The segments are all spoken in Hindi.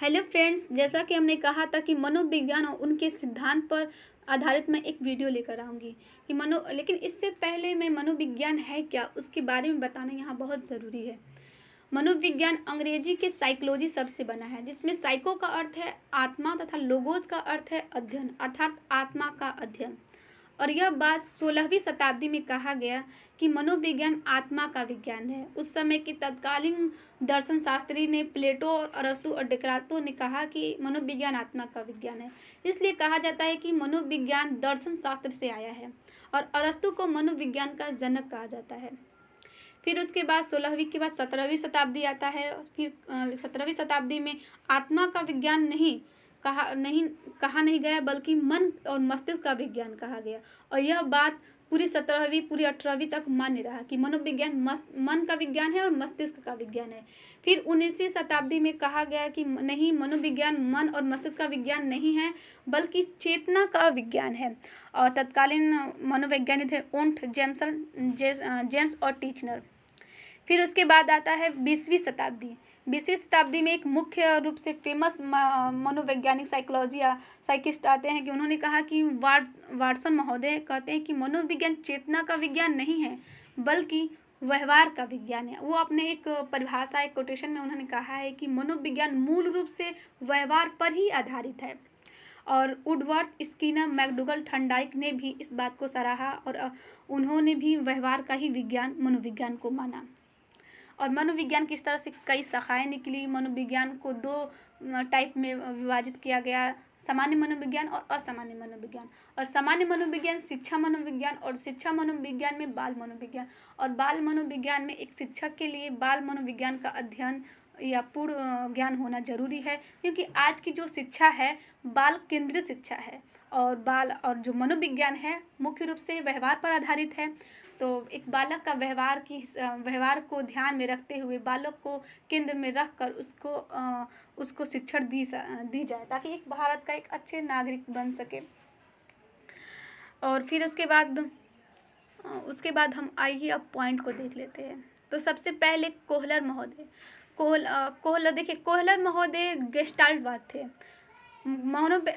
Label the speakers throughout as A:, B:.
A: हेलो फ्रेंड्स, जैसा कि हमने कहा था कि मनोविज्ञान और उनके सिद्धांत पर आधारित मैं एक वीडियो लेकर आऊँगी कि लेकिन इससे पहले मैं मनोविज्ञान है क्या उसके बारे में बताना यहाँ बहुत ज़रूरी है। मनोविज्ञान अंग्रेजी के साइकोलॉजी शब्द से बना है, जिसमें साइको का अर्थ है आत्मा तथा लोगोस का अर्थ है अध्ययन, अर्थात आत्मा का अध्ययन। और यह बात 16वीं शताब्दी में कहा गया कि मनोविज्ञान आत्मा का विज्ञान है। उस समय के तत्कालीन दर्शन शास्त्री ने प्लेटो और अरस्तु और डेकार्तो ने कहा कि मनोविज्ञान आत्मा का विज्ञान है। इसलिए कहा जाता है कि मनोविज्ञान दर्शन शास्त्र से आया है और अरस्तु को मनोविज्ञान का जनक कहा जाता है। फिर उसके बाद 16वीं के बाद 17वीं शताब्दी आता है। फिर 17वीं शताब्दी में आत्मा का विज्ञान कहा नहीं गया, बल्कि मन और मस्तिष्क का विज्ञान कहा गया। और यह बात पूरी 17वीं पूरी 18वीं तक मान्य रहा कि मनोविज्ञान मन का विज्ञान है और मस्तिष्क का विज्ञान है। फिर 19वीं शताब्दी में कहा गया कि नहीं, मनोविज्ञान मन और मस्तिष्क का विज्ञान नहीं है, बल्कि चेतना का विज्ञान है। और तत्कालीन मनोवैज्ञानिक थे ओंट, जेम्स और टीचनर। फिर उसके बाद आता है 20वीं शताब्दी। 20वीं शताब्दी में एक मुख्य रूप से फेमस मनोवैज्ञानिक साइकिस्ट आते हैं कि उन्होंने कहा कि वाटसन महोदय कहते हैं कि मनोविज्ञान चेतना का विज्ञान नहीं है, बल्कि व्यवहार का विज्ञान है। वो अपने एक परिभाषा, एक कोटेशन में उन्होंने कहा है कि मनोविज्ञान मूल रूप से व्यवहार पर ही आधारित है। और वुडवर्थ, स्किनर, मैकडूगल, थॉर्नडाइक ने भी इस बात को सराहा और उन्होंने भी व्यवहार का ही विज्ञान मनोविज्ञान को माना। और मनोविज्ञान की इस तरह से कई शाखाएं निकली। मनोविज्ञान को दो टाइप में विभाजित किया गया, सामान्य मनोविज्ञान और असामान्य मनोविज्ञान। और सामान्य मनोविज्ञान शिक्षा मनोविज्ञान, और शिक्षा मनोविज्ञान में बाल मनोविज्ञान। और बाल मनोविज्ञान में एक शिक्षक के लिए बाल मनोविज्ञान का अध्ययन या पूर्ण ज्ञान होना जरूरी है, क्योंकि आज की जो शिक्षा है बाल केंद्रित शिक्षा है। और जो मनोविज्ञान है मुख्य रूप से व्यवहार पर आधारित है। तो एक बालक का व्यवहार को ध्यान में रखते हुए बालक को केंद्र में रखकर उसको शिक्षण दी जाए, ताकि एक भारत का एक अच्छे नागरिक बन सके। और फिर उसके बाद हम आइए अब पॉइंट को देख लेते हैं। तो सबसे पहले कोहलर महोदय। कोहलर महोदय गेस्टाल्टवाद थे।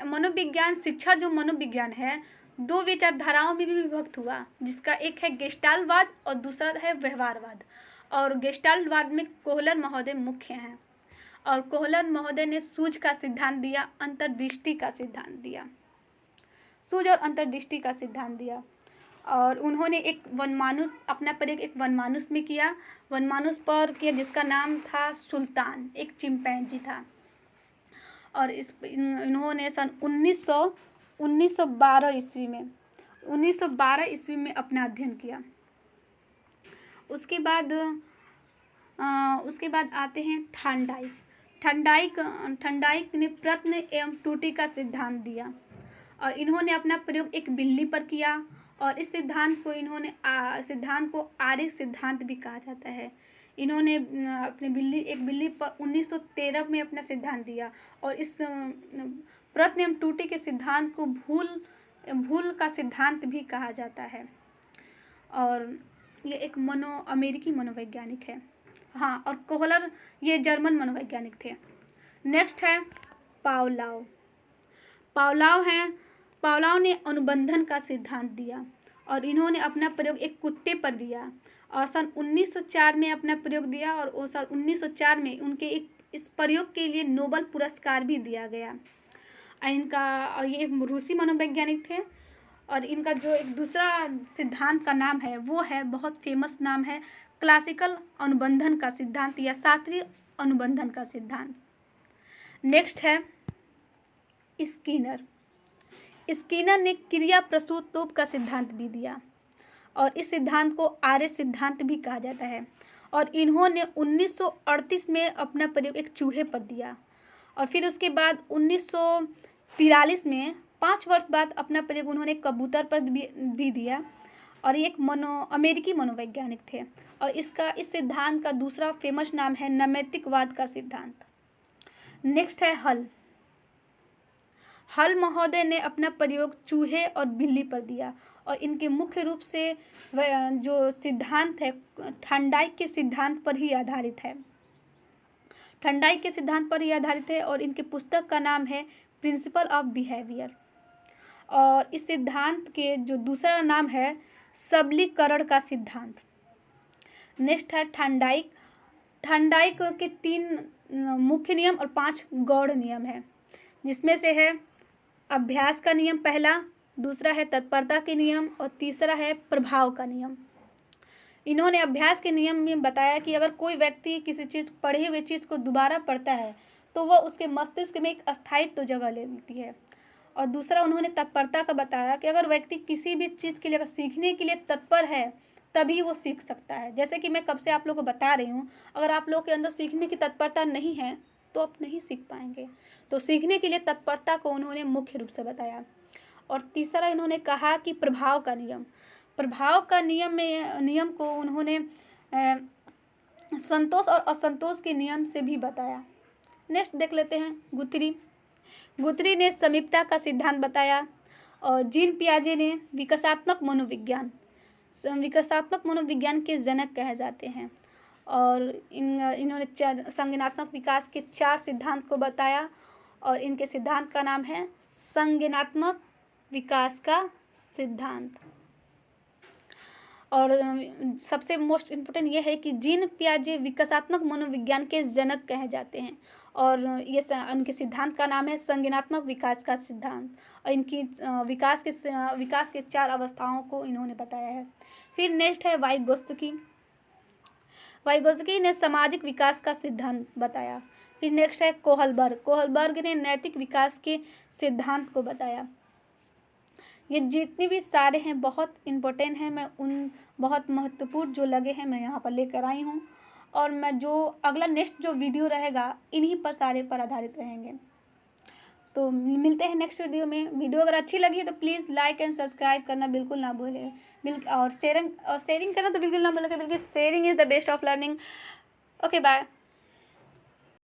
A: मनोविज्ञान शिक्षा जो मनोविज्ञान है दो विचारधाराओं में भी विभक्त हुआ, जिसका एक है गेस्टाल्टवाद और दूसरा है व्यवहारवाद। और गेस्टाल्टवाद में कोहलर महोदय मुख्य हैं। और कोहलर महोदय ने सूझ का सिद्धांत दिया, अंतर्दृष्टि का सिद्धांत दिया, सूझ और अंतर्दृष्टि का सिद्धांत दिया। और उन्होंने अपना प्रयोग एक वनमानुष में किया, जिसका नाम था सुल्तान, एक चिंपैंजी था। और इन्होंने सन 1912 ईस्वी में अपना अध्ययन किया। उसके बाद आते हैं थॉर्नडाइक ने प्रश्न एवं त्रुटि का सिद्धांत दिया। और इन्होंने अपना प्रयोग एक बिल्ली पर किया, और इस सिद्धांत को आर्य सिद्धांत भी कहा जाता है। इन्होंने एक बिल्ली पर 1913 में अपना सिद्धांत दिया। और इस प्रश्न एवं त्रुटि के सिद्धांत को भूल का सिद्धांत भी कहा जाता है। और ये एक अमेरिकी मनोवैज्ञानिक है। हाँ, और कोहलर ये जर्मन मनोवैज्ञानिक थे। नेक्स्ट है पावलाव ने अनुबंधन का सिद्धांत दिया, और इन्होंने अपना प्रयोग एक कुत्ते पर दिया और सन 1904 में अपना प्रयोग दिया। और सन 1904 में उनके इस प्रयोग के लिए नोबेल पुरस्कार भी दिया गया। और ये रूसी मनोवैज्ञानिक थे। और इनका जो एक दूसरा सिद्धांत का नाम है वो है, बहुत फेमस नाम है, क्लासिकल अनुबंधन का सिद्धांत या शास्त्रीय अनुबंधन का सिद्धांत। नेक्स्ट है स्किनर ने क्रिया प्रसूत तोप का सिद्धांत भी दिया, और इस सिद्धांत को आर्य सिद्धांत भी कहा जाता है। और इन्होंने 1938 में अपना प्रयोग एक चूहे पर दिया। और फिर उसके बाद 1943 में 5 वर्ष बाद अपना प्रयोग उन्होंने कबूतर पर भी दिया। और एक अमेरिकी मनोवैज्ञानिक थे। और इस सिद्धांत का दूसरा फेमस नाम है नैमित्तिकवाद का सिद्धांत। नेक्स्ट है हल महोदय ने अपना प्रयोग चूहे और बिल्ली पर दिया। और इनके मुख्य रूप से जो सिद्धांत है थॉर्नडाइक के सिद्धांत पर ही आधारित है। ठंडाई के सिद्धांत पर यह आधारित है और इनकी पुस्तक का नाम है प्रिंसिपल ऑफ बिहेवियर। और इस सिद्धांत के जो दूसरा नाम है सबलीकरण का सिद्धांत। नेक्स्ट है ठंडाई। ठंडाई के 3 मुख्य नियम और 5 गौड़ नियम है, जिसमें से है अभ्यास का नियम पहला, दूसरा है तत्परता के नियम और तीसरा है प्रभाव का नियम। इन्होंने अभ्यास के नियम में बताया कि अगर कोई व्यक्ति किसी चीज़ पढ़ी हुई चीज़ को दोबारा पढ़ता है तो वह उसके मस्तिष्क में एक अस्थायित्व जगह लेती है। और दूसरा उन्होंने तत्परता का बताया कि अगर व्यक्ति किसी भी चीज़ के लिए अगर सीखने के लिए तत्पर है तभी वो सीख सकता है। जैसे कि मैं कब से आप लोगों को बता रही हूँ, अगर आप लोगों के अंदर सीखने की तत्परता नहीं है तो आप नहीं सीख पाएंगे। तो सीखने के लिए तत्परता को उन्होंने मुख्य रूप से बताया। और तीसरा इन्होंने कहा कि प्रभाव का नियम। प्रभाव का नियम को उन्होंने संतोष और असंतोष के नियम से भी बताया। नेक्स्ट देख लेते हैं गुथरी। गुथरी ने समीपता का सिद्धांत बताया और जीन पियाजे ने विकासात्मक मनोविज्ञान। विकासात्मक मनोविज्ञान के जनक कहे जाते हैं। और इन्होंने संज्ञानात्मक विकास के 4 सिद्धांत को बताया और इनके सिद्धांत का नाम है संज्ञानात्मक विकास का सिद्धांत। और सबसे मोस्ट इम्पोर्टेंट ये है कि जीन पियाजे विकासात्मक मनोविज्ञान के जनक कहे जाते हैं और ये उनके सिद्धांत का नाम है संज्ञानात्मक विकास का सिद्धांत। और इनकी विकास के 4 अवस्थाओं को इन्होंने बताया है। फिर नेक्स्ट है वाइगोत्स्की। वाइगोत्स्की ने सामाजिक विकास का सिद्धांत बताया। फिर नेक्स्ट है कोहलबर्ग। कोहलबर्ग ने नैतिक विकास के सिद्धांत को बताया। ये जितने भी सारे हैं बहुत इम्पोर्टेंट हैं, मैं उन बहुत महत्वपूर्ण जो लगे हैं मैं यहाँ पर लेकर आई हूँ। और मैं जो अगला नेक्स्ट जो वीडियो रहेगा इन्हीं पर सारे पर आधारित रहेंगे। तो मिलते हैं नेक्स्ट वीडियो में। वीडियो अगर अच्छी लगी है तो प्लीज़ लाइक एंड सब्सक्राइब करना बिल्कुल ना भूलें। और शेयरिंग करना तो बिल्कुल ना भूलें, बिल्कुल sharing is the best of learning. Okay bye.